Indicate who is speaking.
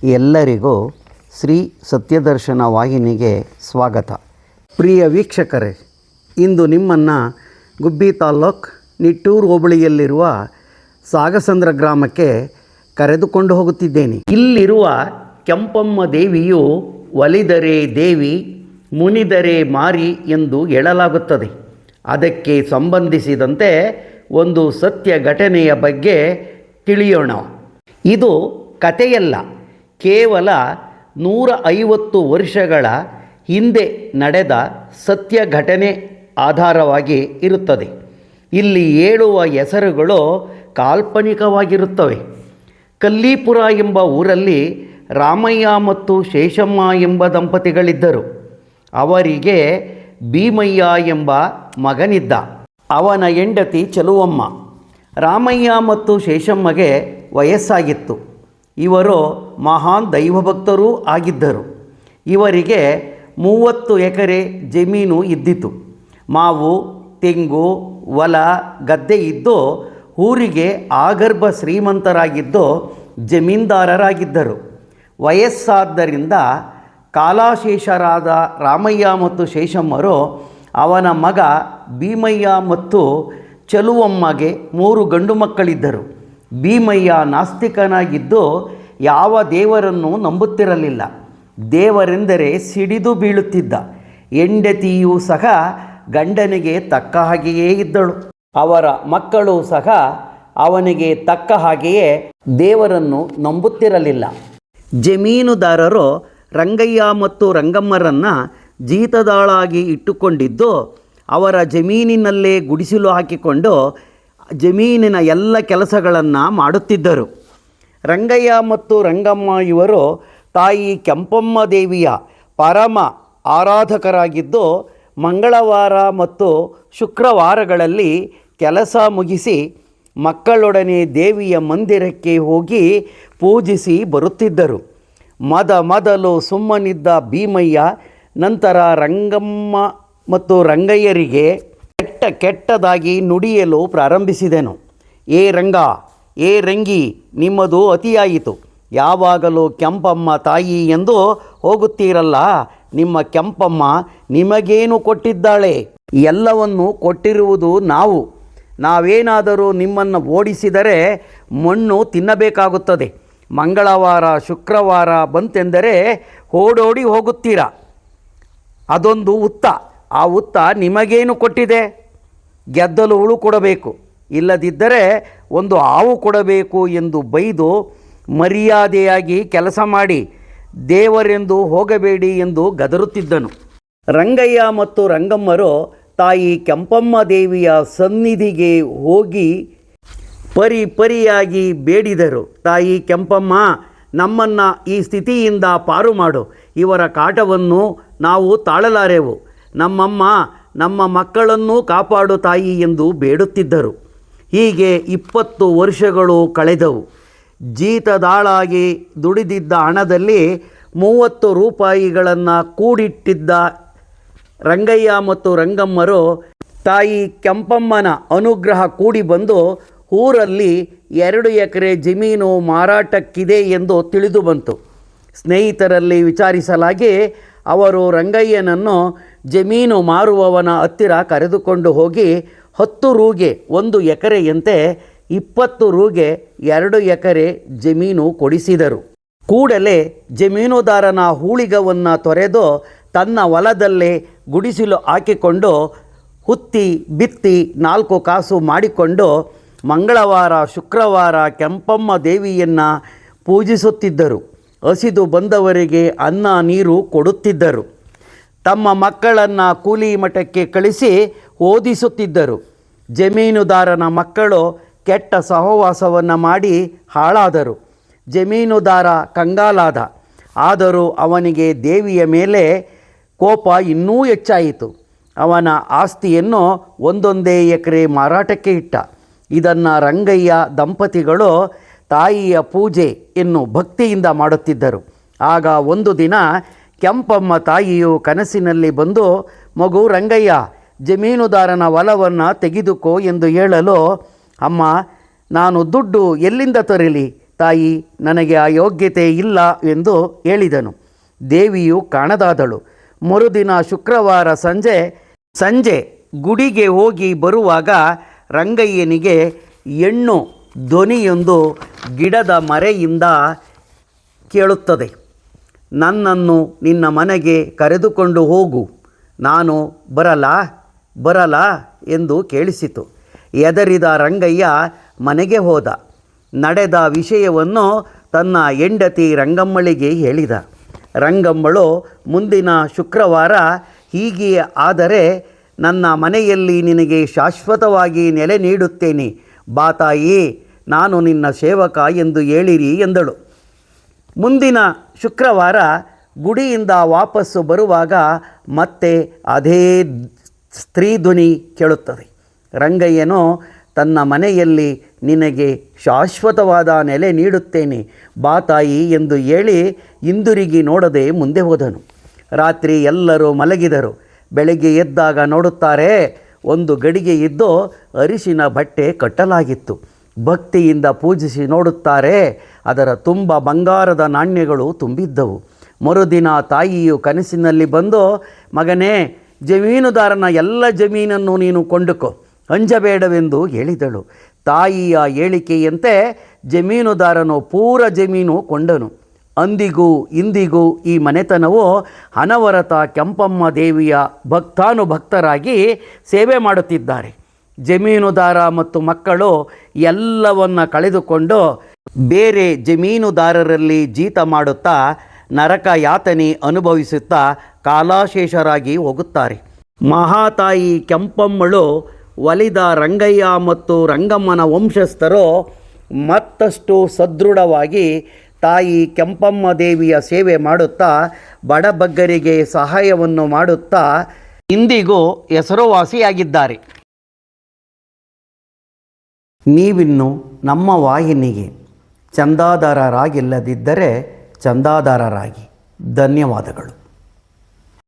Speaker 1: ಎಲ್ಲರಿಗೂ ಶ್ರೀ ಸತ್ಯದರ್ಶನ ವಾಹಿನಿಗೆ ಸ್ವಾಗತ. ಪ್ರಿಯ ವೀಕ್ಷಕರೇ, ಇಂದು ನಿಮ್ಮನ್ನು ಗುಬ್ಬಿ ತಾಲ್ಲೂಕು ನಿಟ್ಟೂರು ಹೋಬಳಿಯಲ್ಲಿರುವ ಸಾಗಸಂದ್ರ ಗ್ರಾಮಕ್ಕೆ ಕರೆದುಕೊಂಡು ಹೋಗುತ್ತಿದ್ದೇನೆ. ಇಲ್ಲಿರುವ ಕೆಂಪಮ್ಮ ದೇವಿಯು ಒಲಿದರೆ ದೇವಿ, ಮುನಿದರೆ ಮಾರಿ ಎಂದು ಹೇಳಲಾಗುತ್ತದೆ. ಅದಕ್ಕೆ ಸಂಬಂಧಿಸಿದಂತೆ ಒಂದು ಸತ್ಯ ಘಟನೆಯ ಬಗ್ಗೆ ತಿಳಿಯೋಣ. ಇದು ಕಥೆಯಲ್ಲ, ಕೇವಲ 150 ವರ್ಷಗಳ ಹಿಂದೆ ನಡೆದ ಸತ್ಯ ಘಟನೆ ಆಧಾರವಾಗಿ ಇರುತ್ತದೆ. ಇಲ್ಲಿ ಹೇಳುವ ಹೆಸರುಗಳು ಕಾಲ್ಪನಿಕವಾಗಿರುತ್ತವೆ. ಕಲ್ಲೀಪುರ ಎಂಬ ಊರಲ್ಲಿ ರಾಮಯ್ಯ ಮತ್ತು ಶೇಷಮ್ಮ ಎಂಬ ದಂಪತಿಗಳಿದ್ದರು. ಅವರಿಗೆ ಭೀಮಯ್ಯ ಎಂಬ ಮಗನಿದ್ದ. ಅವನ ಹೆಂಡತಿ ಚಲುವಮ್ಮ. ರಾಮಯ್ಯ ಮತ್ತು ಶೇಷಮ್ಮಗೆ ವಯಸ್ಸಾಗಿತ್ತು. ಇವರು ಮಹಾನ್ ದೈವಭಕ್ತರೂ ಆಗಿದ್ದರು. ಇವರಿಗೆ 30 ಎಕರೆ ಜಮೀನು ಇದ್ದಿತು. ಮಾವು, ತೆಂಗು, ಹೊಲ, ಗದ್ದೆ ಇದ್ದು ಊರಿಗೆ ಆಗರ್ಭ ಶ್ರೀಮಂತರಾಗಿದ್ದು ಜಮೀನ್ದಾರರಾಗಿದ್ದರು. ವಯಸ್ಸಾದ್ದರಿಂದ ಕಾಲಾಶೇಷರಾದ ರಾಮಯ್ಯ ಮತ್ತು ಶೇಷಮ್ಮರು ಅವನ ಮಗ ಭೀಮಯ್ಯ ಮತ್ತು ಚಲುವಮ್ಮಗೆ 3 ಗಂಡು ಮಕ್ಕಳಿದ್ದರು. ಭೀಮಯ್ಯ ನಾಸ್ತಿಕನಾಗಿದ್ದು ಯಾವ ದೇವರನ್ನು ನಂಬುತ್ತಿರಲಿಲ್ಲ. ದೇವರೆಂದರೆ ಸಿಡಿದು ಬೀಳುತ್ತಿದ್ದ. ಹೆಂಡತಿಯೂ ಸಹ ಗಂಡನಿಗೆ ತಕ್ಕ ಹಾಗೆಯೇ ಇದ್ದಳು. ಅವರ ಮಕ್ಕಳು ಸಹ ಅವನಿಗೆ ತಕ್ಕ ಹಾಗೆಯೇ ದೇವರನ್ನು ನಂಬುತ್ತಿರಲಿಲ್ಲ. ಜಮೀನುದಾರರು ರಂಗಯ್ಯ ಮತ್ತು ರಂಗಮ್ಮರನ್ನು ಜೀತದಾಳಾಗಿ ಇಟ್ಟುಕೊಂಡಿದ್ದು ಅವರ ಜಮೀನಿನಲ್ಲೇ ಗುಡಿಸಲು ಹಾಕಿಕೊಂಡು ಜಮೀನಿನ ಎಲ್ಲ ಕೆಲಸಗಳನ್ನು ಮಾಡುತ್ತಿದ್ದರು. ರಂಗಯ್ಯ ಮತ್ತು ರಂಗಮ್ಮ ಇವರು ತಾಯಿ ಕೆಂಪಮ್ಮ ದೇವಿಯ ಪರಮ ಆರಾಧಕರಾಗಿದ್ದು ಮಂಗಳವಾರ ಮತ್ತು ಶುಕ್ರವಾರಗಳಲ್ಲಿ ಕೆಲಸ ಮುಗಿಸಿ ಮಕ್ಕಳೊಡನೆ ದೇವಿಯ ಮಂದಿರಕ್ಕೆ ಹೋಗಿ ಪೂಜಿಸಿ ಬರುತ್ತಿದ್ದರು. ಮೊದಲು ಸುಮ್ಮನಿದ್ದ ಭೀಮಯ್ಯ ನಂತರ ರಂಗಮ್ಮ ಮತ್ತು ರಂಗಯ್ಯರಿಗೆ ಕೆಟ್ಟದಾಗಿ ನುಡಿಯಲು ಪ್ರಾರಂಭಿಸಿದೆನು. ಏ ರಂಗ, ಏ ರಂಗಿ, ನಿಮ್ಮದು ಅತಿಯಾಯಿತು. ಯಾವಾಗಲೂ ಕೆಂಪಮ್ಮ ತಾಯಿ ಎಂದು ಹೋಗುತ್ತೀರಲ್ಲ, ನಿಮ್ಮ ಕೆಂಪಮ್ಮ ನಿಮಗೇನು ಕೊಟ್ಟಿದ್ದಾಳೆ? ಎಲ್ಲವನ್ನು ಕೊಟ್ಟಿರುವುದು ನಾವು. ನಾವೇನಾದರೂ ನಿಮ್ಮನ್ನು ಓಡಿಸಿದರೆ ಮಣ್ಣು ತಿನ್ನಬೇಕಾಗುತ್ತದೆ. ಮಂಗಳವಾರ ಶುಕ್ರವಾರ ಬಂತೆಂದರೆ ಓಡೋಡಿ ಹೋಗುತ್ತೀರಾ. ಅದೊಂದು ಹುತ್ತ. ಆ ಹುತ್ತ ನಿಮಗೇನು ಕೊಟ್ಟಿದೆ? ಗೆದ್ದಲು ಹುಳು ಕೊಡಬೇಕು, ಇಲ್ಲದಿದ್ದರೆ ಒಂದು ಹಾವು ಕೊಡಬೇಕು ಎಂದು ಬೈದು ಮರ್ಯಾದೆಯಾಗಿ ಕೆಲಸ ಮಾಡಿ, ದೇವರೆಂದು ಹೋಗಬೇಡಿ ಎಂದು ಗದರುತ್ತಿದ್ದನು. ರಂಗಯ್ಯ ಮತ್ತು ರಂಗಮ್ಮರು ತಾಯಿ ಕೆಂಪಮ್ಮ ದೇವಿಯ ಸನ್ನಿಧಿಗೆ ಹೋಗಿ ಪರಿಯಾಗಿ ಬೇಡಿದರು. ತಾಯಿ ಕೆಂಪಮ್ಮ, ನಮ್ಮನ್ನು ಈ ಸ್ಥಿತಿಯಿಂದ ಪಾರು ಮಾಡು. ಇವರ ಕಾಟವನ್ನು ನಾವು ತಾಳಲಾರೆವು. ನಮ್ಮಮ್ಮ, ನಮ್ಮ ಮಕ್ಕಳನ್ನೂ ಕಾಪಾಡು ತಾಯಿ ಎಂದು ಬೇಡುತ್ತಿದ್ದರು. ಹೀಗೆ 20 ವರ್ಷಗಳು ಕಳೆದವು. ಜೀತದಾಳಾಗಿ ದುಡಿದಿದ್ದ ಹಣದಲ್ಲಿ 30 ರೂಪಾಯಿಗಳನ್ನು ಕೂಡಿಟ್ಟಿದ್ದ ರಂಗಯ್ಯ ಮತ್ತು ರಂಗಮ್ಮರು ತಾಯಿ ಕೆಂಪಮ್ಮನ ಅನುಗ್ರಹ ಕೂಡಿ ಬಂದು ಊರಲ್ಲಿ 2 ಎಕರೆ ಜಮೀನು ಮಾರಾಟಕ್ಕಿದೆ ಎಂದು ತಿಳಿದು ಬಂತು. ಸ್ನೇಹಿತರಲ್ಲಿ ವಿಚಾರಿಸಲಾಗಿ ಅವರು ರಂಗಯ್ಯನನ್ನು ಜಮೀನು ಮಾರುವವನ ಹತ್ತಿರ ಕರೆದುಕೊಂಡು ಹೋಗಿ 10 ರೂಗೆ 1 ಎಕರೆಯಂತೆ 20 ರೂಗೆ 2 ಎಕರೆ ಜಮೀನು ಕೊಡಿಸಿದರು. ಕೂಡಲೇ ಜಮೀನುದಾರನ ಹೂಳಿಗವನ್ನು ತೊರೆದು ತನ್ನ ಹೊಲದಲ್ಲೇ ಗುಡಿಸಲು ಹಾಕಿಕೊಂಡು ಹುತ್ತಿ ಬಿತ್ತಿ 4 ಕಾಸು ಮಾಡಿಕೊಂಡು ಮಂಗಳವಾರ ಶುಕ್ರವಾರ ಕೆಂಪಮ್ಮ ದೇವಿಯನ್ನು ಪೂಜಿಸುತ್ತಿದ್ದರು. ಹಸಿದು ಬಂದವರಿಗೆ ಅನ್ನ ನೀರು ಕೊಡುತ್ತಿದ್ದರು. ತಮ್ಮ ಮಕ್ಕಳನ್ನು ಕೂಲಿ ಮಠಕ್ಕೆ ಕಳಿಸಿ ಓದಿಸುತ್ತಿದ್ದರು. ಜಮೀನುದಾರನ ಮಕ್ಕಳು ಕೆಟ್ಟ ಸಹವಾಸವನ್ನು ಮಾಡಿ ಹಾಳಾದರು. ಜಮೀನುದಾರ ಕಂಗಾಲಾದ. ಆದರೂ ಅವನಿಗೆ ದೇವಿಯ ಮೇಲೆ ಕೋಪ ಇನ್ನೂ ಹೆಚ್ಚಾಯಿತು. ಅವನ ಆಸ್ತಿಯನ್ನು 1 ಎಕರೆ ಮಾರಾಟಕ್ಕೆ ಇಟ್ಟ. ಇದನ್ನು ರಂಗಯ್ಯ ದಂಪತಿಗಳು ತಾಯಿಯ ಪೂಜೆಯನ್ನು ಭಕ್ತಿಯಿಂದ ಮಾಡುತ್ತಿದ್ದರು. ಆಗ ಒಂದು ದಿನ ಕೆಂಪಮ್ಮ ತಾಯಿಯು ಕನಸಿನಲ್ಲಿ ಬಂದು, ಮಗು ರಂಗಯ್ಯ, ಜಮೀನುದಾರನ ಹೊಲವನ್ನು ತೆಗೆದುಕೋ ಎಂದು ಹೇಳಲು, ಅಮ್ಮ, ನಾನು ದುಡ್ಡು ಎಲ್ಲಿಂದ ತರಲಿ? ತಾಯಿ, ನನಗೆ ಆ ಯೋಗ್ಯತೆ ಇಲ್ಲ ಎಂದು ಹೇಳಿದನು. ದೇವಿಯು ಕಾಣದಾದಳು. ಮರುದಿನ ಶುಕ್ರವಾರ ಸಂಜೆ ಗುಡಿಗೆ ಹೋಗಿ ಬರುವಾಗ ರಂಗಯ್ಯನಿಗೆ ಹೆಣ್ಣು ಧ್ವನಿಯೊಂದು ಗಿಡದ ಮರೆಯಿಂದ ಕೇಳುತ್ತದೆ. ನನ್ನನ್ನು ನಿನ್ನ ಮನೆಗೆ ಕರೆದುಕೊಂಡು ಹೋಗು, ನಾನು ಬರಲಾ ಎಂದು ಕೇಳಿಸಿತು. ಹೆದರಿದ ರಂಗಯ್ಯ ಮನೆಗೆ ಹೋದ. ನಡೆದ ವಿಷಯವನ್ನು ತನ್ನ ಹೆಂಡತಿ ರಂಗಮ್ಮಳಿಗೆ ಹೇಳಿದ. ರಂಗಮ್ಮಳು, ಮುಂದಿನ ಶುಕ್ರವಾರ ಹೀಗೆಯೇ ಆದರೆ ನನ್ನ ಮನೆಯಲ್ಲಿ ನಿನಗೆ ಶಾಶ್ವತವಾಗಿ ನೆಲೆ ನೀಡುತ್ತೇನೆ. ಬಾ ತಾಯಿ, ನಾನು ನಿನ್ನ ಸೇವಕ ಎಂದು ಹೇಳಿರಿ ಎಂದಳು. ಮುಂದಿನ ಶುಕ್ರವಾರ ಗುಡಿಯಿಂದ ವಾಪಸ್ಸು ಬರುವಾಗ ಮತ್ತೆ ಅದೇ ಸ್ತ್ರೀ ಧ್ವನಿ ಕೇಳುತ್ತದೆ. ರಂಗಯ್ಯನು ತನ್ನ ಮನೆಯಲ್ಲಿ ನಿನಗೆ ಶಾಶ್ವತವಾದ ನೆಲೆ ನೀಡುತ್ತೇನೆ, ಬಾ ತಾಯಿ ಎಂದು ಹೇಳಿ ಹಿಂದಿರುಗಿ ನೋಡದೆ ಮುಂದೆ ಹೋದನು. ರಾತ್ರಿ ಎಲ್ಲರೂ ಮಲಗಿದರು. ಬೆಳಗ್ಗೆ ಎದ್ದಾಗ ನೋಡುತ್ತಾರೆ, ಒಂದು ಗಡಿಗೆ ಇದ್ದು ಅರಿಶಿನ ಬಟ್ಟೆ ಕಟ್ಟಲಾಗಿತ್ತು. ಭಕ್ತಿಯಿಂದ ಪೂಜಿಸಿ ನೋಡುತ್ತಾರೆ, ಅದರ ತುಂಬ ಬಂಗಾರದ ನಾಣ್ಯಗಳು ತುಂಬಿದ್ದವು. ಮರುದಿನ ತಾಯಿಯು ಕನಸಿನಲ್ಲಿ ಬಂದು, ಮಗನೇ, ಜಮೀನುದಾರನ ಎಲ್ಲ ಜಮೀನನ್ನು ನೀನು ಕೊಂಡುಕೋ, ಅಂಜಬೇಡವೆಂದು ಹೇಳಿದಳು. ತಾಯಿಯ ಹೇಳಿಕೆಯಂತೆ ಜಮೀನುದಾರನು ಪೂರ ಜಮೀನು ಕೊಂಡನು. ಅಂದಿಗೂ ಇಂದಿಗೂ ಈ ಮನೆತನವು ಅನವರತ ಕೆಂಪಮ್ಮ ದೇವಿಯ ಭಕ್ತಾನುಭಕ್ತರಾಗಿ ಸೇವೆ ಮಾಡುತ್ತಿದ್ದಾರೆ. ಜಮೀನುದಾರ ಮತ್ತು ಮಕ್ಕಳು ಎಲ್ಲವನ್ನ ಕಳೆದುಕೊಂಡು ಬೇರೆ ಜಮೀನುದಾರರಲ್ಲಿ ಜೀತ ಮಾಡುತ್ತಾ ನರಕ ಯಾತನೆ ಅನುಭವಿಸುತ್ತಾ ಕಾಲಾಶೇಷರಾಗಿ ಹೋಗುತ್ತಾರೆ. ಮಹಾತಾಯಿ ಕೆಂಪಮ್ಮಳು ಒಲಿದ ರಂಗಯ್ಯ ಮತ್ತು ರಂಗಮ್ಮನ ವಂಶಸ್ಥರು ಮತ್ತಷ್ಟು ಸದೃಢವಾಗಿ ತಾಯಿ ಕೆಂಪಮ್ಮ ದೇವಿಯ ಸೇವೆ ಮಾಡುತ್ತಾ ಬಡಬಗ್ಗರಿಗೆ ಸಹಾಯವನ್ನು ಮಾಡುತ್ತಾ ಇಂದಿಗೂ ಹೆಸರುವಾಸಿಯಾಗಿದ್ದಾರೆ. ನೀವಿನ್ನು ನಮ್ಮ ವಾಹಿನಿಗೆ ಚಂದಾದಾರರಾಗಿಲ್ಲದಿದ್ದರೆ ಚಂದಾದಾರರಾಗಿ. ಧನ್ಯವಾದಗಳು.